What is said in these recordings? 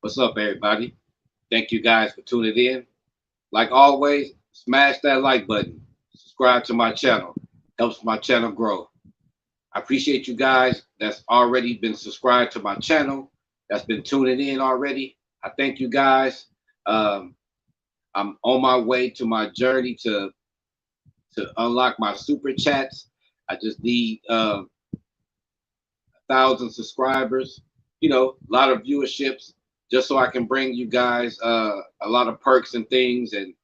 What's up, everybody? Thank you guys for tuning in. Like always, smash that like button. Subscribe to my channel. Helps my channel grow. I appreciate you guys that's already been subscribed to my channel, that's been tuning in already. I thank you guys. Um, I'm on my way to my journey to unlock my super chats. I just need 1,000 subscribers, a lot of viewerships, just so I can bring you guys a lot of perks and things. And,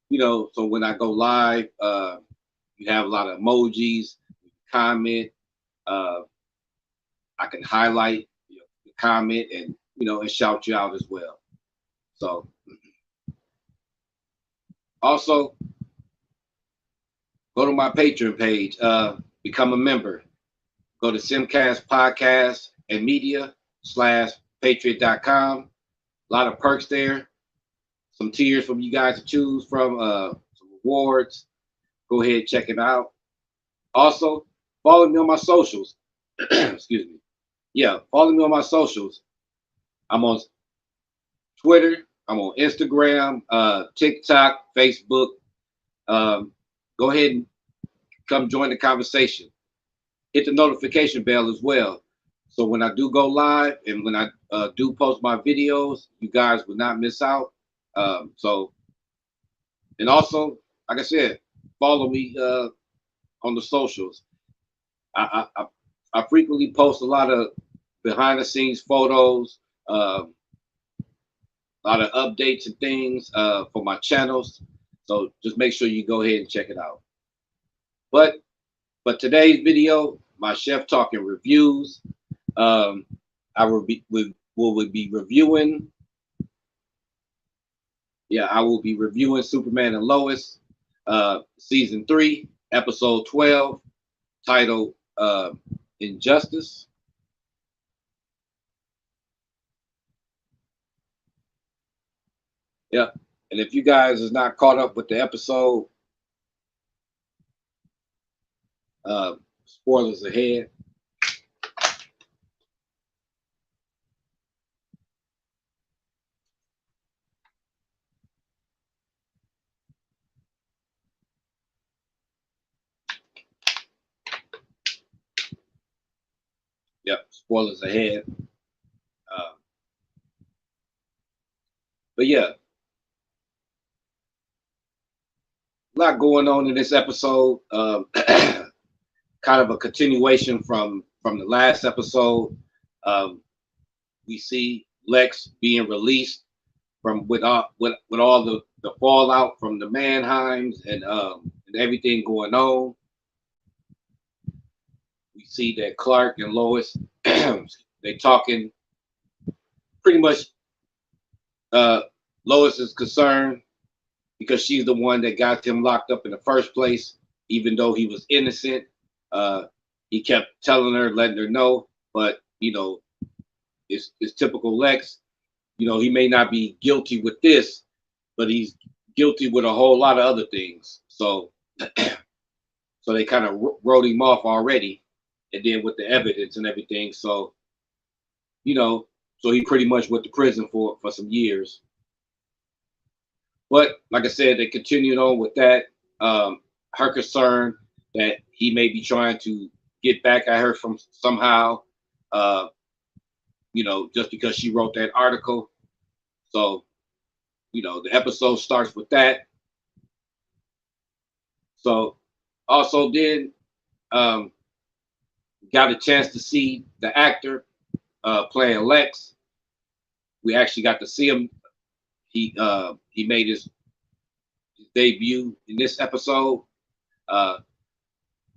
so when I go live, you have a lot of emojis, comment. Uh, I can highlight the comment and, and shout you out as well. So also go to my Patreon page, become a member. Go to SymCast Podcast and Media /Patriot.com. A lot of perks there. Some tiers for you guys to choose from, some rewards. Go ahead, check it out. Also, follow me on my socials. Excuse me. Yeah, follow me on my socials. I'm on Twitter. I'm on Instagram, TikTok, Facebook. Go ahead and come join the conversation. Hit the notification bell as well. So when I do go live and when I do post my videos, you guys will not miss out. And also, like I said, follow me on the socials. I frequently post a lot of behind the scenes photos, a lot of updates and things for my channels. So just make sure you go ahead and check it out. But today's video, my chef talking reviews. I will be reviewing. Yeah, I will be reviewing Superman and Lois, season 3, episode 12, titled Injustice. Yeah, and if you guys is not caught up with the episode, spoilers ahead. Yep, spoilers ahead. But yeah, a lot going on in this episode. Kind of a continuation from the last episode. We see Lex being released from with all the fallout from the Mannheims and everything going on. We see that Clark and Lois they talking pretty much. Lois is concerned because she's the one that got him locked up in the first place, even though he was innocent. He kept telling her, letting her know, but it's typical Lex. He may not be guilty with this, but he's guilty with a whole lot of other things. So, so they kind of wrote him off already, and then with the evidence and everything. So, so he pretty much went to prison for some years. But like I said, they continued on with that. Her concern that he may be trying to get back at her from somehow, just because she wrote that article. So, the episode starts with that. So also then got a chance to see the actor playing Lex. We actually got to see him. He made his debut in this episode.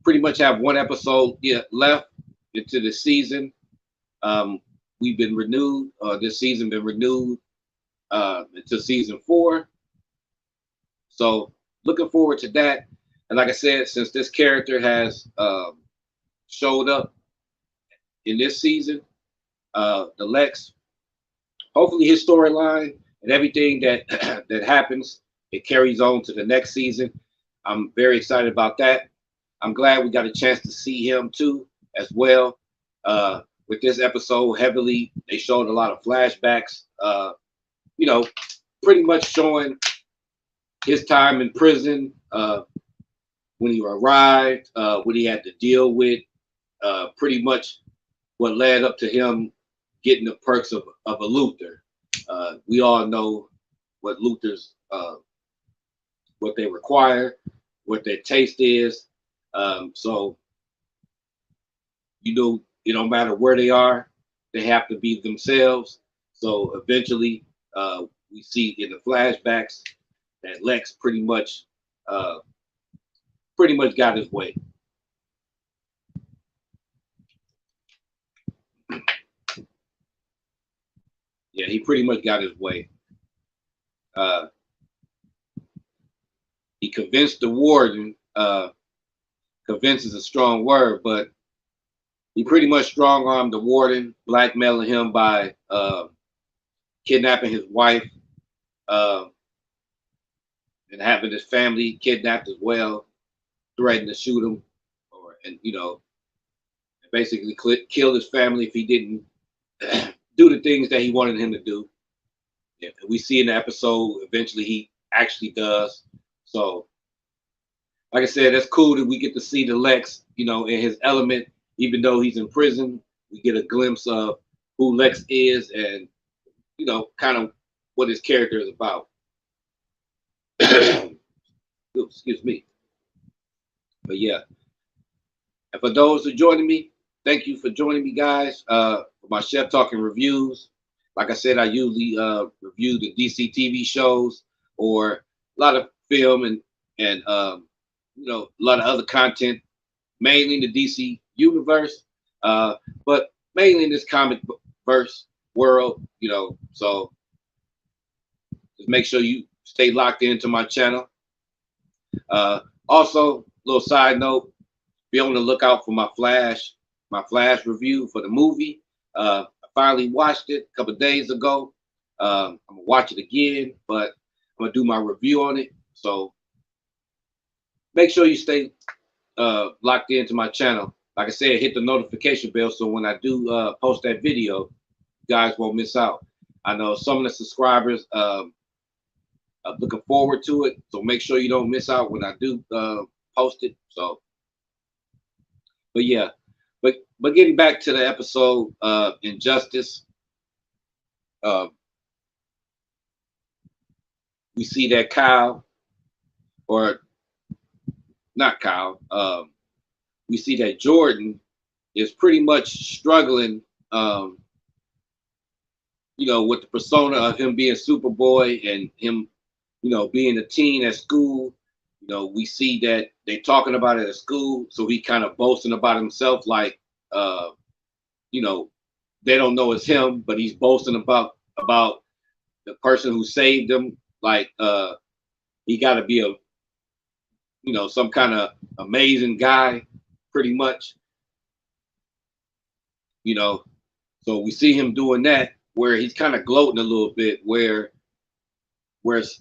Pretty much have one episode left into the season. We've been renewed. This season been renewed into season 4. So looking forward to that. And like I said, since this character has showed up in this season, the Lex, hopefully his storyline and everything that that happens, it carries on to the next season. I'm very excited about that. I'm glad we got a chance to see him too, as well. with this episode heavily. They showed a lot of flashbacks, you know, pretty much showing his time in prison, when he arrived, what he had to deal with, pretty much what led up to him getting the perks of a Luther. We all know what Luthers, what they require, what their taste is. So, you know, it don't matter where they are, they have to be themselves. So eventually, we see in the flashbacks that Lex pretty much got his way. Yeah, he pretty much got his way. He convinced the warden. Convince is a strong word, but he pretty much strong armed the warden, blackmailing him by kidnapping his wife, and having his family kidnapped as well, threatening to shoot him, and basically kill his family if he didn't do the things that he wanted him to do. Yeah, we see in the episode eventually he actually does. So, like I said, that's cool that we get to see the Lex, in his element. Even though he's in prison, we get a glimpse of who Lex is and, kind of what his character is about. Ooh, excuse me. But yeah, and for those who are joining me, thank you for joining me, guys, for my Chef Talking reviews. Like I said, I usually review the DC TV shows or a lot of film and a lot of other content, mainly in the DC universe, but mainly in this comic verse world, so just make sure you stay locked into my channel. Also, little side note, be on the lookout for my flash review for the movie. I finally watched it a couple of days ago. I'm gonna watch it again, but I'm gonna do my review on it. So make sure you stay locked into my channel. Like I said, hit the notification bell so when I do post that video, you guys won't miss out. I know some of the subscribers are looking forward to it, so make sure you don't miss out when I do post it. So, but yeah, but getting back to the episode, Injustice, we see that Kyle, or not Kyle, we see that Jordan is pretty much struggling, with the persona of him being Superboy and him, being a teen at school. We see that they talking about it at school, so he kind of boasting about himself, like, they don't know it's him, but he's boasting about the person who saved him. Like, he got to be some kind of amazing guy, pretty much. So we see him doing that, where he's kind of gloating a little bit, where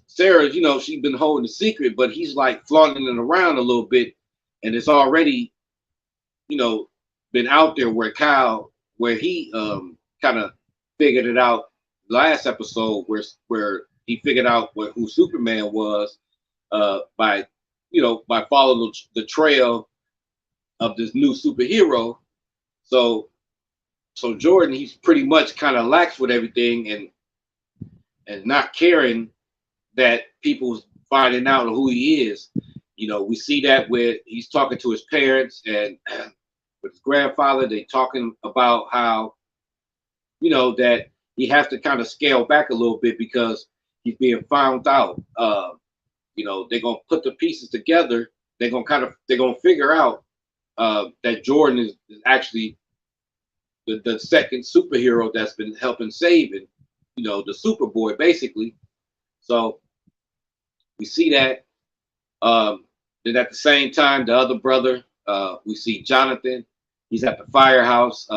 Sarah, she's been holding the secret, but he's like flaunting it around a little bit, and it's already, been out there where Kyle, where he kind of figured it out last episode, where he figured out who Superman was, by following the trail of this new superhero. So Jordan, he's pretty much kind of lax with everything and not caring that people's finding out who he is. We see that where he's talking to his parents and with his grandfather, they talking about how, that he has to kind of scale back a little bit because he's being found out. They're gonna put the pieces together. They're gonna figure out that Jordan is actually the second superhero that's been helping saving, the Superboy, basically. So we see that. Then at the same time, the other brother, we see Jonathan. He's at the firehouse.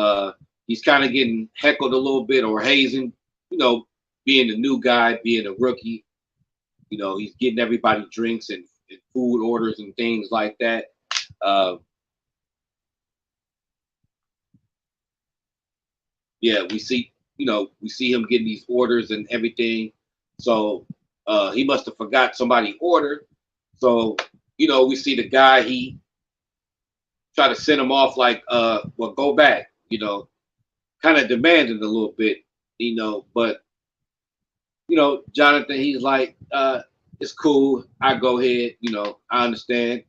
He's kind of getting heckled a little bit, or hazing, being the new guy, being a rookie. He's getting everybody drinks and food orders and things like that. yeah, we see, we see him getting these orders and everything. So he must have forgot somebody order. So, we see the guy, he try to send him off like, well, go back, kind of demanding a little bit, but Jonathan, he's like, it's cool. I go ahead, I understand.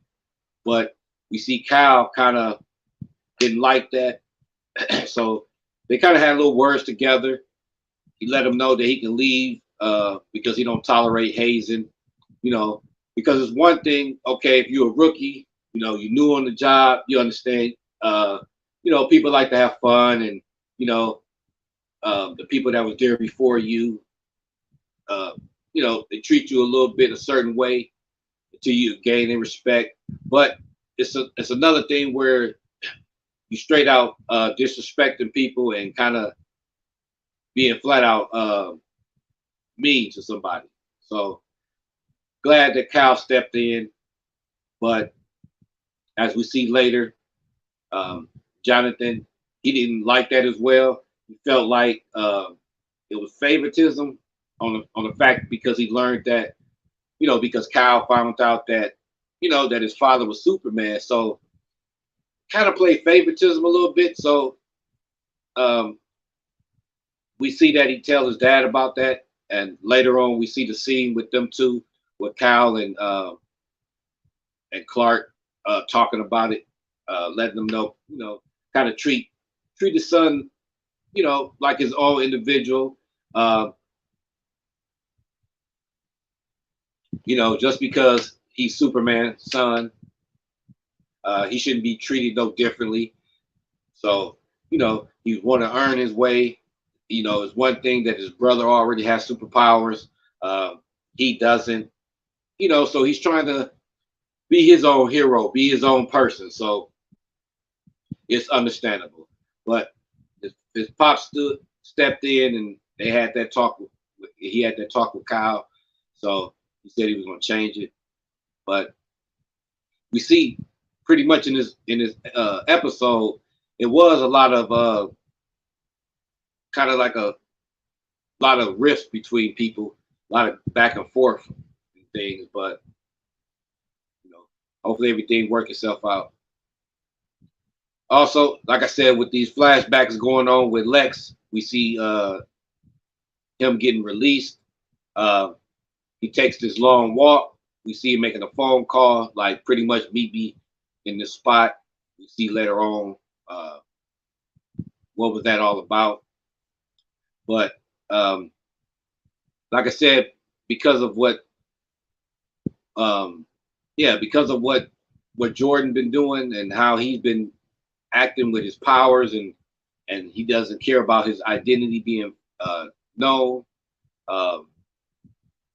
But we see Kyle kind of didn't like that. So they kind of had little words together. He let him know that he can leave because he don't tolerate hazing, because it's one thing, okay, if you're a rookie, you're new on the job, you understand, people like to have fun, and, the people that was there before you, they treat you a little bit a certain way until you gain in respect. But it's another thing where you straight out disrespecting people and kind of being flat out mean to somebody. So glad that Kyle stepped in, but as we see later, Jonathan, he didn't like that as well. He felt like it was favoritism on the fact because he learned that, because Kyle found out that, that his father was Superman. So kind of played favoritism a little bit. So we see that he tells his dad about that. And later on, we see the scene with them two, with Kyle and Clark talking about it, letting them know, kind of treat his son, like his own individual. Just because he's Superman's son, he shouldn't be treated no differently. So, he want to earn his way. It's one thing that his brother already has superpowers. He doesn't, so he's trying to be his own hero, be his own person. So it's understandable. But his pop stepped in, and they had that talk he had that talk with Kyle. So he said he was going to change it. But we see pretty much in this episode, it was a lot of kind of like a lot of rifts between people, a lot of back and forth and things. But hopefully everything work itself out. Also, like I said, with these flashbacks going on with Lex, we see him getting released. He takes this long walk. We see him making a phone call, like pretty much meet me in this spot. We see later on what was that all about. But like I said, because of what Jordan been doing and how he's been acting with his powers, and he doesn't care about his identity being known.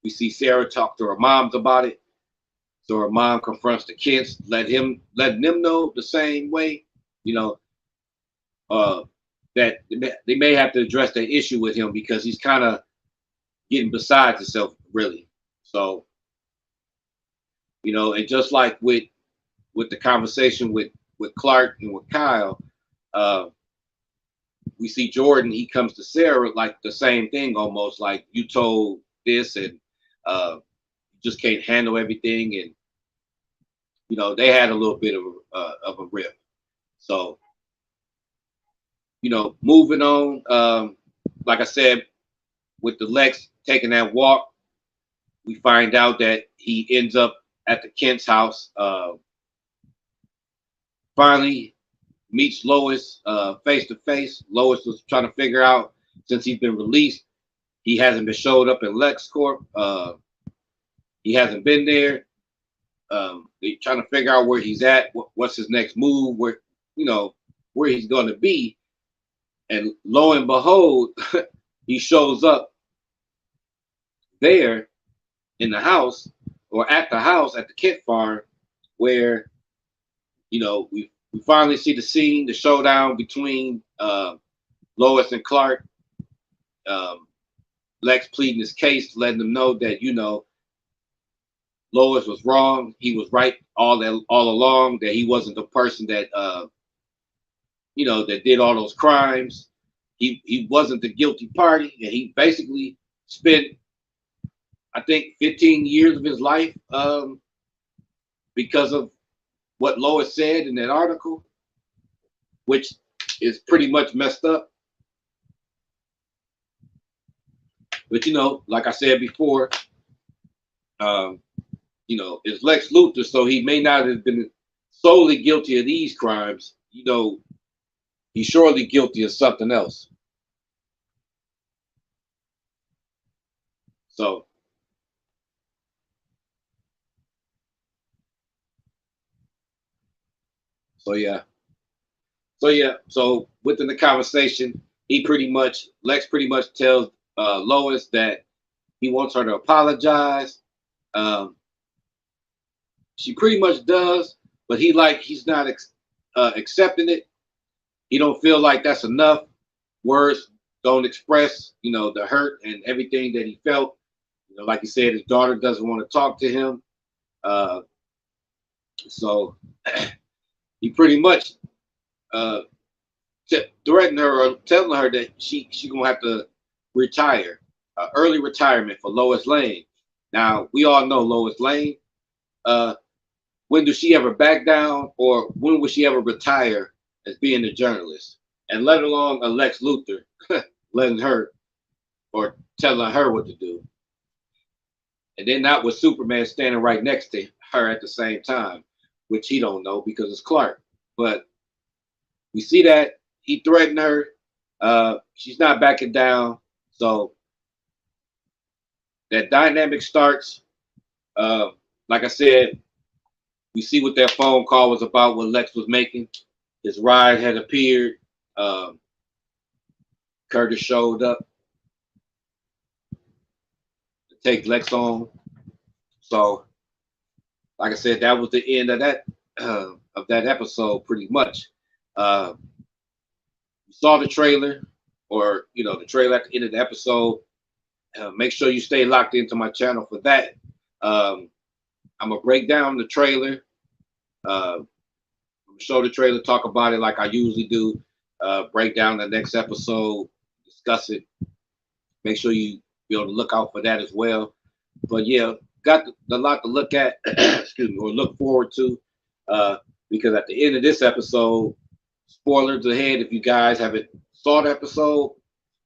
We see Sarah talk to her moms about it. So her mom confronts the kids, letting them know the same way, that they may have to address the issue with him because he's kind of getting beside himself, really. So, and just like with the conversation with Clark and with Kyle, we see Jordan, he comes to Sarah like the same thing, almost like you told this, and you just can't handle everything. And, they had a little bit of a rip. So, moving on, like I said, with the Lex taking that walk, we find out that he ends up at the Kent's house. Finally meets Lois face to face. Lois was trying to figure out, since he's been released, he hasn't been showed up in LexCorp. He hasn't been there. They're trying to figure out where he's at, what's his next move, where he's going to be. And lo and behold, he shows up there in the house, or at the house at the Kent farm, where we finally see the scene, the showdown between Lois and Clark. Lex pleading his case, letting them know that Lois was wrong. He was right all along. That he wasn't the person that that did all those crimes. he wasn't the guilty party, and he basically spent, I think, 15 years of his life because of what Lois said in that article, which is pretty much messed up. But like I said before, it's Lex Luthor, so he may not have been solely guilty of these crimes. He's surely guilty of something else. So yeah. So within the conversation, Lex pretty much tells Lois that he wants her to apologize. She pretty much does, but he's not accepting it. He don't feel like that's enough. Words don't express, the hurt and everything that he felt. Like he said, his daughter doesn't want to talk to him. So he pretty much threatened her or telling her that she gonna have to retire, early retirement for Lois Lane. Now we all know Lois Lane. When does she ever back down, or when will she ever retire as being a journalist? And let alone a Lex Luthor letting her or telling her what to do. And then not with Superman standing right next to her at the same time, which he don't know because it's Clark. But we see that he threatened her. She's not backing down. So that dynamic starts. Like I said, we see what that phone call was about, what Lex was making. His ride had appeared. Curtis showed up to take Lex on. So, like I said, that was the end of that episode, pretty much. You saw the trailer, or the trailer at the end of the episode. Make sure you stay locked into my channel for that. I'm gonna break down the trailer. I'm gonna show the trailer, talk about it like I usually do. Break down the next episode, discuss it. Make sure you be on the lookout for that as well. But yeah, got a lot to look at, excuse me, or look forward to. Because at the end of this episode, spoilers ahead if you guys haven't saw the episode,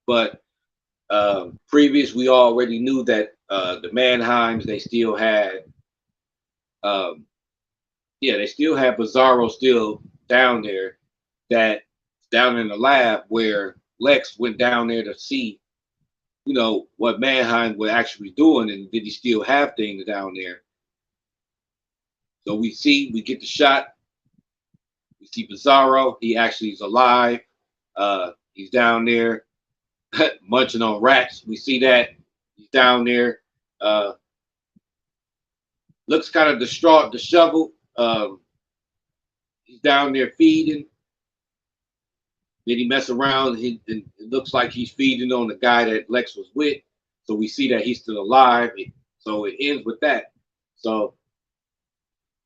but previous we already knew that the Mannheims, they still had they still have Bizarro still down there, that down in the lab where Lex went down there to see, what Mannheim were actually doing, and did he still have things down there. So we get the shot. We see Bizarro. He actually is alive. He's down there munching on rats. We see that he's down there. Looks kind of distraught, disheveled. He's down there feeding. Then he mess around. And it looks like he's feeding on the guy that Lex was with. So we see that he's still alive. So it ends with that. So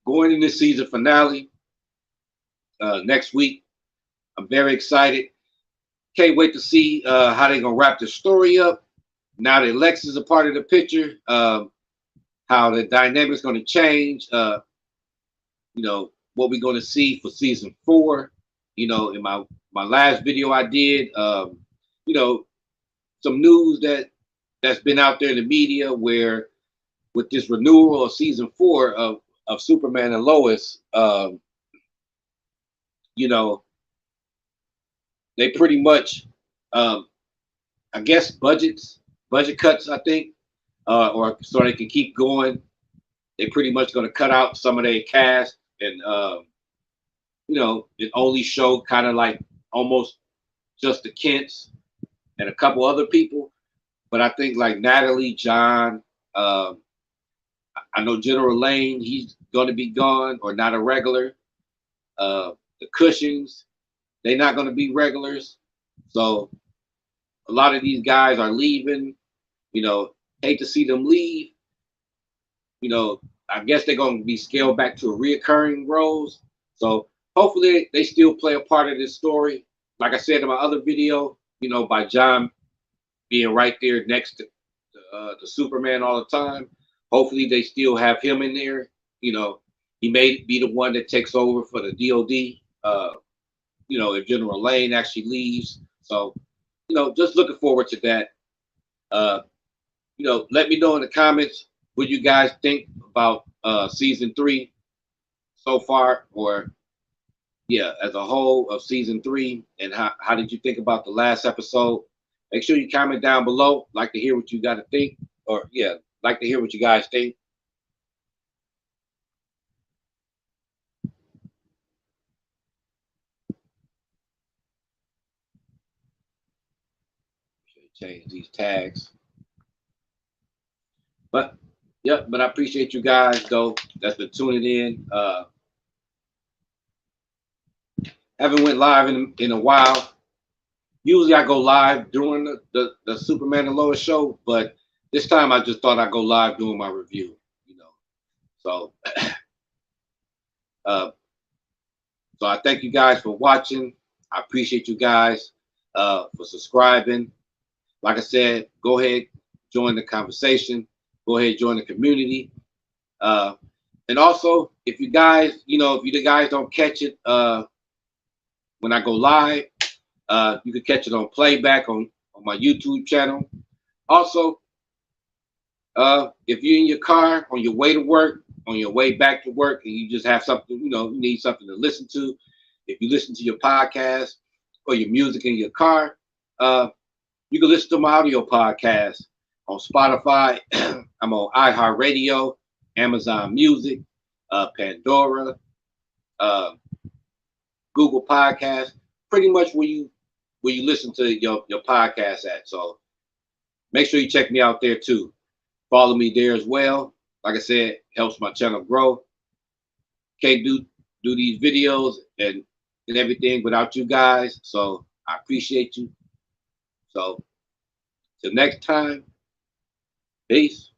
going in this season finale next week, I'm very excited. Can't wait to see how they're gonna wrap the story up. Now that Lex is a part of the picture, how the dynamic's gonna change. What we're gonna see for season 4. In my last video I did, some news that's been out there in the media where with this renewal of season 4 of Superman and Lois, they pretty much, I guess budget cuts, I think, or so they can keep going. They pretty much going to cut out some of their cast, and it only showed kind of like almost just the Kents and a couple other people. But I think like Natalie, John, I know General Lane, he's going to be gone or not a regular. The Cushings, they're not going to be regulars. So a lot of these guys are leaving. Hate to see them leave. I guess they're going to be scaled back to reoccurring roles. So hopefully they still play a part of this story. Like I said in my other video, by John being right there next to Superman all the time. Hopefully, they still have him in there. You know, he may be the one that takes over for the DOD. If General Lane actually leaves. So, just looking forward to that. Uh, let me know in the comments what you guys think about season 3 so far, or yeah, as a whole of season 3, and how did you think about the last episode? Make sure you comment down below. Like to hear what you got to think, or yeah, like to hear what you guys think. Should change these tags, but yep. But I appreciate you guys though that's been tuning in. Haven't went live in a while. Usually I go live during the Superman and Lois show, but this time I just thought I'd go live doing my review. So uh, so I thank you guys for watching. I appreciate you guys for subscribing. Like I said, go ahead, join the conversation. Go ahead, join the community. And also, if you guys, if you guys don't catch it when I go live, you can catch it on playback on my YouTube channel. Also, if you're in your car on your way to work, on your way back to work, and you just have something, you need something to listen to, if you listen to your podcast or your music in your car, you can listen to my audio podcast on Spotify. I'm on iHeartRadio, Amazon Music, Pandora, Google Podcast, pretty much where you listen to your podcast at. So make sure you check me out there too. Follow me there as well. Like I said, helps my channel grow. Can't do these videos and everything without you guys. So I appreciate you. So till next time, peace.